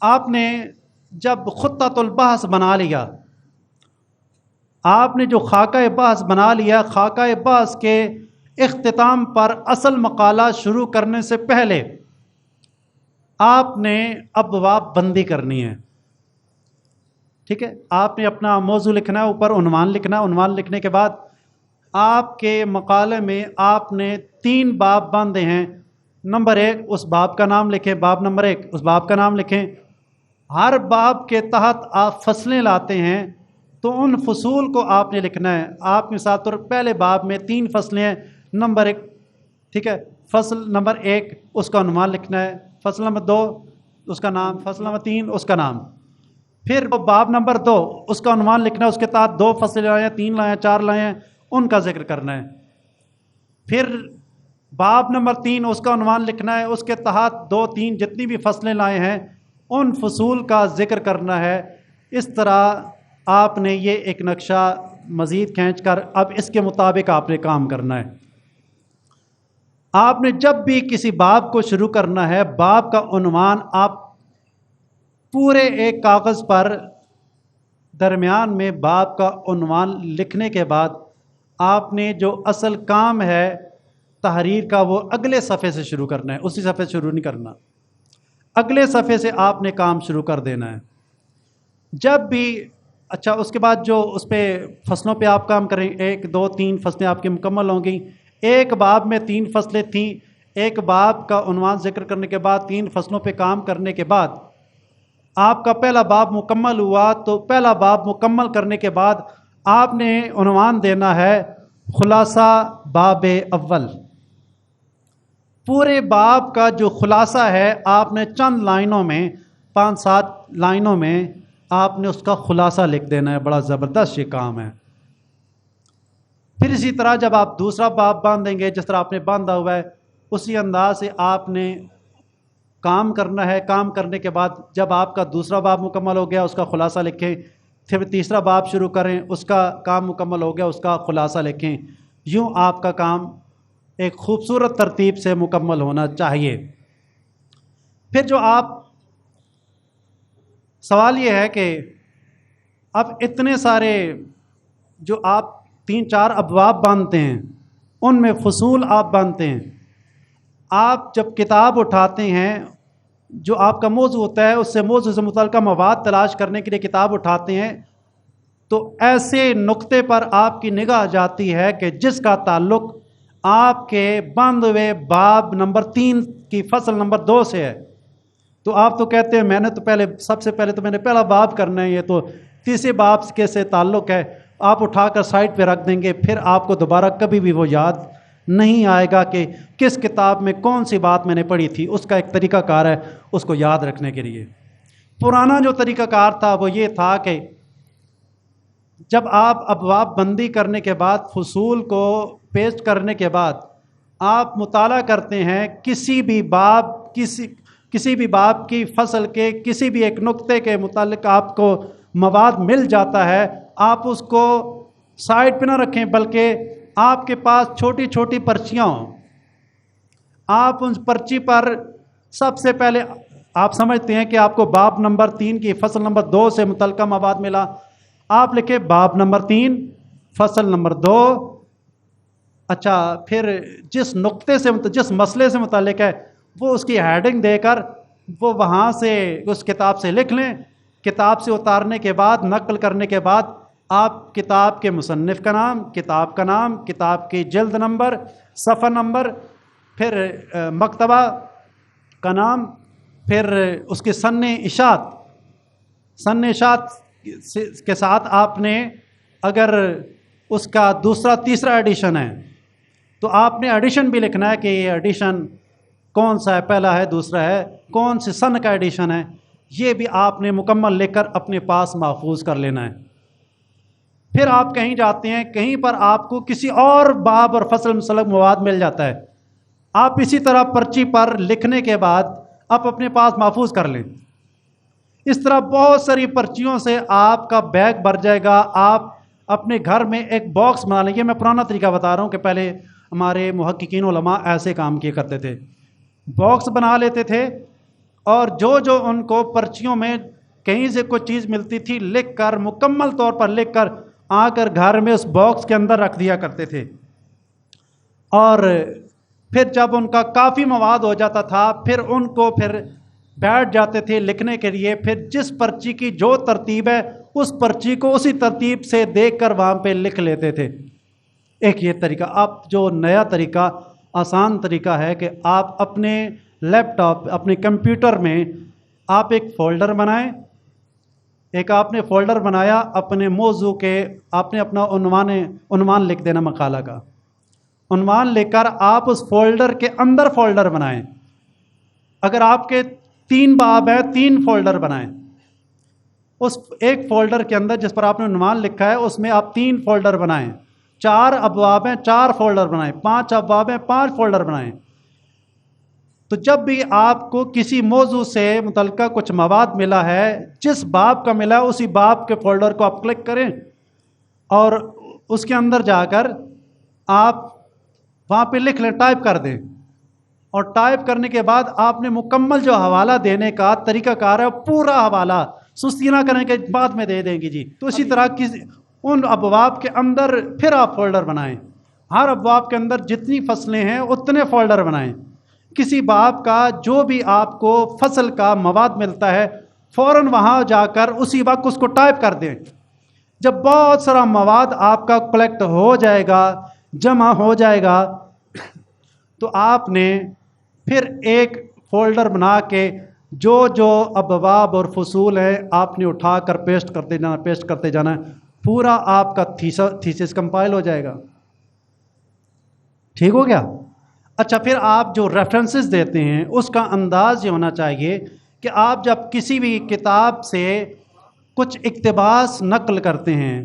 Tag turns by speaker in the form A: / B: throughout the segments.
A: آپ نے جب خطۃ البحث بنا لیا، آپ نے جو خاکہ بحث بنا لیا، خاکہ بحث کے اختتام پر اصل مقالہ شروع کرنے سے پہلے آپ نے ابواب بندی کرنی ہے. ٹھیک ہے، آپ نے اپنا موضوع لکھنا ہے، اوپر عنوان لکھنا ہے. عنوان لکھنے کے بعد آپ کے مقالے میں آپ نے 3 باب باندھے ہیں. نمبر 1 اس باب کا نام لکھیں، باب نمبر 1 اس باب کا نام لکھیں. ہر باب کے تحت آپ فصلیں لاتے ہیں تو ان فصول کو آپ نے لکھنا ہے. آپ مثال طور پہلے باب میں 3 فصلیں ہیں. نمبر 1 ٹھیک ہے، فصل نمبر 1 اس کا عنوان لکھنا ہے، فصل نمبر 2 اس کا نام، فصل نمبر 3 اس کا نام. پھر باب نمبر 2 اس کا عنوان لکھنا ہے، اس کے تحت 2 فصلیں لائیں، 3 لائیں، 4 لائیں، ان کا ذکر کرنا ہے. پھر باب نمبر 3 اس کا عنوان لکھنا ہے، اس کے تحت 2 3 جتنی بھی فصلیں لائے ہیں ان فصول کا ذکر کرنا ہے. اس طرح آپ نے یہ ایک نقشہ مزید کھینچ کر اب اس کے مطابق آپ نے کام کرنا ہے. آپ نے جب بھی کسی باب کو شروع کرنا ہے، باب کا عنوان آپ پورے ایک کاغذ پر درمیان میں باب کا عنوان لکھنے کے بعد آپ نے جو اصل کام ہے تحریر کا وہ اگلے صفحے سے شروع کرنا ہے، اسی صفحے سے شروع نہیں کرنا، اگلے صفحے سے آپ نے کام شروع کر دینا ہے. جب بھی اچھا اس کے بعد جو اس پہ فصلوں پہ آپ کام کریں، 1 2 3 فصلیں آپ کی مکمل ہوں گی. ایک باب میں 3 فصلیں تھیں، ایک باب کا عنوان ذکر کرنے کے بعد 3 فصلوں پہ کام کرنے کے بعد آپ کا پہلا باب مکمل ہوا. تو پہلا باب مکمل کرنے کے بعد آپ نے عنوان دینا ہے خلاصہ باب اول. پورے باب کا جو خلاصہ ہے آپ نے چند لائنوں میں 5 7 لائنوں میں آپ نے اس کا خلاصہ لکھ دینا ہے. بڑا زبردست یہ کام ہے. پھر اسی طرح جب آپ دوسرا باب باندھیں گے، جس طرح آپ نے باندھا ہوا ہے اسی انداز سے آپ نے کام کرنا ہے. کام کرنے کے بعد جب آپ کا دوسرا باب مکمل ہو گیا اس کا خلاصہ لکھیں، پھر تیسرا باب شروع کریں، اس کا کام مکمل ہو گیا اس کا خلاصہ لکھیں. یوں آپ کا کام ایک خوبصورت ترتیب سے مکمل ہونا چاہیے. پھر جو آپ سوال یہ ہے کہ اب اتنے سارے جو آپ 3 4 ابواب باندھتے ہیں ان میں فصول آپ باندھتے ہیں، آپ جب کتاب اٹھاتے ہیں جو آپ کا موضوع ہوتا ہے اس سے موضوع سے متعلقہ مواد تلاش کرنے کے لیے کتاب اٹھاتے ہیں تو ایسے نقطے پر آپ کی نگاہ جاتی ہے کہ جس کا تعلق آپ کے باندھے ہوئے باب نمبر 3 کی فصل نمبر 2 سے ہے. تو آپ تو کہتے ہیں میں نے تو سب سے پہلے تو میں نے پہلا باب کرنا ہے، یہ تو تیسرے باب کے سے تعلق ہے. آپ اٹھا کر سائٹ پہ رکھ دیں گے، پھر آپ کو دوبارہ کبھی بھی وہ یاد نہیں آئے گا کہ کس کتاب میں کون سی بات میں نے پڑھی تھی. اس کا ایک طریقہ کار ہے اس کو یاد رکھنے کے لیے. پرانا جو طریقہ کار تھا وہ یہ تھا کہ جب آپ ابواب بندی کرنے کے بعد فصول کو پیسٹ کرنے کے بعد آپ مطالعہ کرتے ہیں کسی بھی باب کی فصل کے کسی بھی ایک نقطے کے متعلق آپ کو مواد مل جاتا ہے، آپ اس کو سائڈ پہ نہ رکھیں بلکہ آپ کے پاس چھوٹی چھوٹی پرچیاں ہوں. آپ ان پرچی پر سب سے پہلے آپ سمجھتے ہیں کہ آپ کو باب نمبر 3 کی فصل نمبر 2 سے متعلقہ مواد ملا، آپ لکھیں باب نمبر 3 فصل نمبر 2. اچھا پھر جس نقطے سے جس مسئلے سے متعلق ہے وہ اس کی ہیڈنگ دے کر وہ وہاں سے اس کتاب سے لکھ لیں. کتاب سے اتارنے کے بعد نقل کرنے کے بعد آپ کتاب کے مصنف کا نام، کتاب کا نام، کتاب کی جلد نمبر، صفحہ نمبر، پھر مکتبہ کا نام، پھر اس کے سن اشاعت کے ساتھ آپ نے اگر اس کا دوسرا تیسرا ایڈیشن ہے تو آپ نے ایڈیشن بھی لکھنا ہے کہ یہ ایڈیشن کون سا ہے، پہلا ہے دوسرا ہے، کون سے سن کا ایڈیشن ہے، یہ بھی آپ نے مکمل لکھ کر اپنے پاس محفوظ کر لینا ہے. پھر آپ کہیں جاتے ہیں، کہیں پر آپ کو کسی اور باب اور فصل متعلق مواد مل جاتا ہے، آپ اسی طرح پرچی پر لکھنے کے بعد آپ اپنے پاس محفوظ کر لیں. اس طرح بہت ساری پرچیوں سے آپ کا بیگ بھر جائے گا. آپ اپنے گھر میں ایک باکس بنا لیں. یہ میں پرانا طریقہ بتا رہا ہوں کہ پہلے ہمارے محققین علماء ایسے کام کیا کرتے تھے. باکس بنا لیتے تھے اور جو ان کو پرچیوں میں کہیں سے کوئی چیز ملتی تھی لکھ کر، مکمل طور پر لکھ کر آ کر گھر میں اس باکس کے اندر رکھ دیا کرتے تھے. اور پھر جب ان کا کافی مواد ہو جاتا تھا پھر ان کو پھر بیٹھ جاتے تھے لکھنے کے لیے. پھر جس پرچی کی جو ترتیب ہے اس پرچی کو اسی ترتیب سے دیکھ کر وہاں پہ لکھ لیتے تھے. ایک یہ طریقہ. اب جو نیا طریقہ، آسان طریقہ ہے کہ آپ اپنے لیپ ٹاپ، اپنے کمپیوٹر میں آپ ایک فولڈر بنائیں. ایک آپ نے فولڈر بنایا اپنے موضوع کے، آپ نے اپنا عنوان لکھ دینا مقالہ کا. عنوان لے کر آپ اس فولڈر کے اندر فولڈر بنائیں. اگر آپ کے 3 باب ہیں 3 فولڈر بنائیں. اس ایک فولڈر کے اندر جس پر آپ نے عنوان لکھا ہے اس میں آپ 3 فولڈر بنائیں. 4 ابواب ہیں 4 فولڈر بنائیں. 5 ابواب ہیں 5 فولڈر بنائیں. تو جب بھی آپ کو کسی موضوع سے متعلقہ کچھ مواد ملا ہے، جس باب کا ملا ہے اسی باب کے فولڈر کو آپ کلک کریں اور اس کے اندر جا کر آپ وہاں پہ لکھ لیں، ٹائپ کر دیں. اور ٹائپ کرنے کے بعد آپ نے مکمل جو حوالہ دینے کا طریقہ کار ہے پورا حوالہ سستی نہ کرنے کے بعد میں دے دیں گی جی. تو اسی طرح ان ابواب کے اندر پھر آپ فولڈر بنائیں. ہر ابواب کے اندر جتنی فصلیں ہیں اتنے فولڈر بنائیں. کسی باب کا جو بھی آپ کو فصل کا مواد ملتا ہے فوراً وہاں جا کر اسی وقت اس کو ٹائپ کر دیں. جب بہت سارا مواد آپ کا کلیکٹ ہو جائے گا، جمع ہو جائے گا، تو آپ نے پھر ایک فولڈر بنا کے جو ابواب اور فصول ہیں آپ نے اٹھا کر پیسٹ کرتے جانا ہے. پورا آپ کا تھیسس کمپائل ہو جائے گا. ٹھیک ہو گیا؟ اچھا، پھر آپ جو ریفرنسز دیتے ہیں اس کا انداز یہ ہونا چاہیے کہ آپ جب کسی بھی کتاب سے کچھ اقتباس نقل کرتے ہیں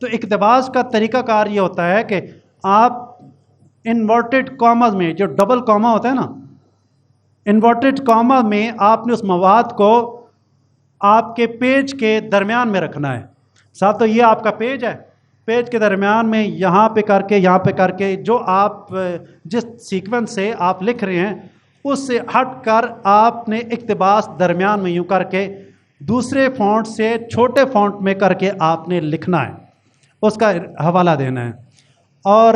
A: تو اقتباس کا طریقہ کار یہ ہوتا ہے کہ آپ انورٹڈ کاماز میں، جو ڈبل کاما ہوتا ہے نا، انورٹڈ کاما میں آپ نے اس مواد کو آپ کے پیج کے درمیان میں رکھنا ہے. ساتھ تو یہ آپ کا پیج ہے، پیج کے درمیان میں یہاں پہ کر کے یہاں پہ کر کے جو آپ جس سیکوینس سے آپ لکھ رہے ہیں اس سے ہٹ کر آپ نے اقتباس درمیان میں یوں کر کے دوسرے فونٹ سے چھوٹے فونٹ میں کر کے آپ نے لکھنا ہے، اس کا حوالہ دینا ہے. اور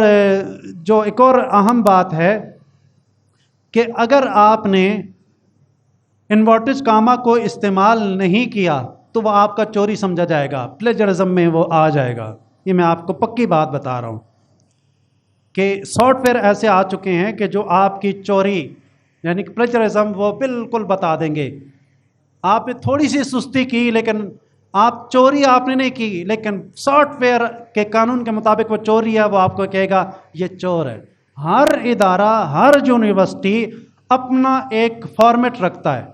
A: جو ایک اور اہم بات ہے کہ اگر آپ نے انورٹڈ کاما کو استعمال نہیں کیا تو وہ آپ کا چوری سمجھا جائے گا، پلیجرزم میں وہ آ جائے گا. یہ میں آپ کو پکی بات بتا رہا ہوں کہ سافٹ ویئر ایسے آ چکے ہیں کہ جو آپ کی چوری یعنی کہ پلیجرزم وہ بالکل بتا دیں گے. آپ نے تھوڑی سی سستی کی لیکن آپ چوری آپ نے نہیں کی، لیکن سافٹ ویئر کے قانون کے مطابق وہ چوری ہے، وہ آپ کو کہے گا یہ چور ہے. ہر ادارہ، ہر یونیورسٹی اپنا ایک فارمیٹ رکھتا ہے،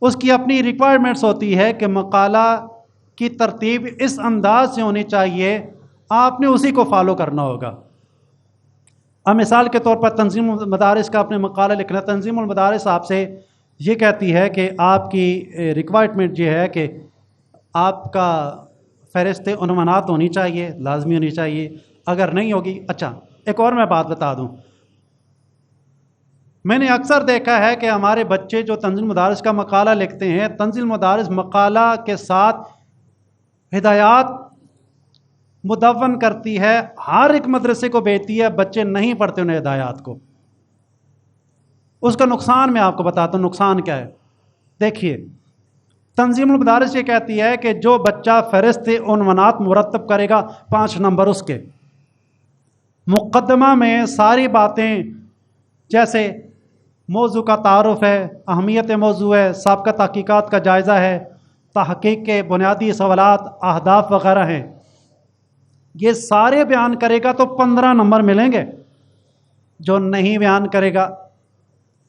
A: اس کی اپنی ریکوائرمنٹس ہوتی ہے کہ مقالہ کی ترتیب اس انداز سے ہونی چاہیے، آپ نے اسی کو فالو کرنا ہوگا. اب مثال کے طور پر تنظیم المدارس کا اپنے مقالہ لکھنا، تنظیم المدارس آپ سے یہ کہتی ہے کہ آپ کی ریکوائرمنٹ یہ ہے کہ آپ کا فہرست عنوانات ہونی چاہیے، لازمی ہونی چاہیے. اگر نہیں ہوگی، اچھا ایک اور میں بات بتا دوں، میں نے اکثر دیکھا ہے کہ ہمارے بچے جو تنظیم مدارس کا مقالہ لکھتے ہیں، تنظیم مدارس مقالہ کے ساتھ ہدایات مدون کرتی ہے، ہر ایک مدرسے کو بھیجتی ہے، بچے نہیں پڑھتے انہیں ہدایات کو. اس کا نقصان میں آپ کو بتاتا ہوں، نقصان کیا ہے. دیکھیے، تنظیم المدارس یہ کہتی ہے کہ جو بچہ فہرست عنوانات مرتب کرے گا 5 نمبر اس کے. مقدمہ میں ساری باتیں جیسے موضوع کا تعارف ہے، اہمیت موضوع ہے، سابقہ تحقیقات کا جائزہ ہے، تحقیق کے بنیادی سوالات، اہداف وغیرہ ہیں، یہ سارے بیان کرے گا تو 15 نمبر ملیں گے. جو نہیں بیان کرے گا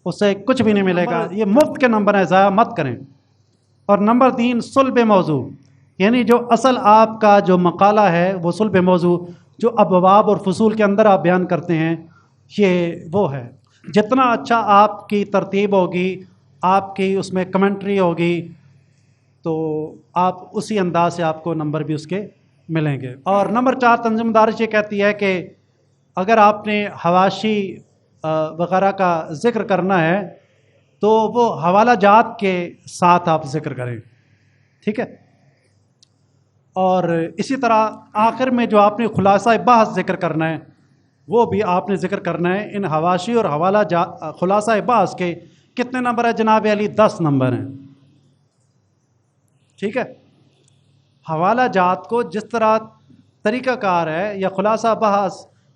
A: اسے کچھ بھی نہیں ملے گا. یہ مفت کے نمبر ہیں، ضائع مت کریں. اور نمبر 3 صلب موضوع، یعنی جو اصل آپ کا جو مقالہ ہے وہ صلب موضوع، جو ابواب اور فصول کے اندر آپ بیان کرتے ہیں، یہ وہ ہے. جتنا اچھا آپ کی ترتیب ہوگی، آپ کی اس میں کمنٹری ہوگی، تو آپ اسی انداز سے آپ کو نمبر بھی اس کے ملیں گے. اور نمبر 4 تنظیم مدارس یہ کہتی ہے کہ اگر آپ نے حواشی وغیرہ کا ذکر کرنا ہے تو وہ حوالہ جات کے ساتھ آپ ذکر کریں، ٹھیک ہے. اور اسی طرح آخر میں جو آپ نے خلاصہ بحث ذکر کرنا ہے وہ بھی آپ نے ذکر کرنا ہے. ان حواشی اور خلاصہ بحث کے کتنے نمبر ہیں جناب علی؟ 10 نمبر ہیں، ٹھیک ہے. حوالہ جات کو جس طرح طریقہ کار ہے یا خلاصہ بحث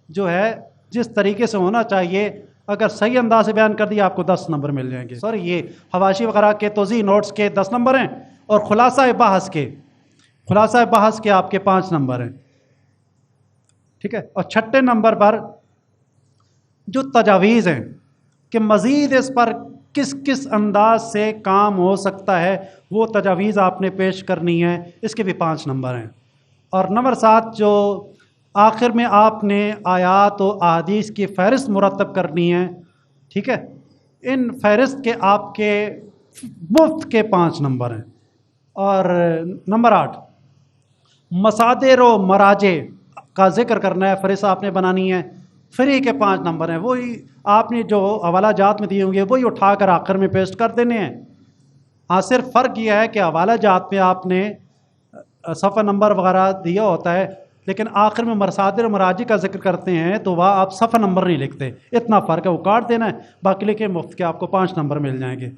A: جو ہے جس طریقے سے ہونا چاہیے، اگر صحیح انداز سے بیان کر دیا آپ کو 10 نمبر مل جائیں گے. سر یہ حواشی وغیرہ کے توضیح نوٹس کے 10 نمبر ہیں اور خلاصہ بحث کے آپ کے 5 نمبر ہیں، ٹھیک ہے. اور چھٹے نمبر پر جو تجاویز ہیں کہ مزید اس پر کس کس انداز سے کام ہو سکتا ہے وہ تجاویز آپ نے پیش کرنی ہے، اس کے بھی 5 نمبر ہیں. اور نمبر 7 جو آخر میں آپ نے آیات و احادیث کی فہرست مرتب کرنی ہے، ٹھیک ہے. ان فہرست کے آپ کے مفت کے 5 نمبر ہیں. اور نمبر 8 مصادر و مراجع کا ذکر کرنا ہے، فہرست آپ نے بنانی ہے، فری کے 5 نمبر ہیں. وہی آپ نے جو حوالہ جات میں دیے ہوں گے وہی اٹھا کر آخر میں پیسٹ کر دینے ہیں. ہاں صرف فرق یہ ہے کہ حوالہ جات میں آپ نے صفحہ نمبر وغیرہ دیا ہوتا ہے، لیکن آخر میں مصادر و مراجع کا ذکر کرتے ہیں تو وہاں آپ صفحہ نمبر نہیں لکھتے. اتنا فرق ہے، وہ کاٹ دینا ہے، باقی لکھے مفت کے آپ کو 5 نمبر مل جائیں گے.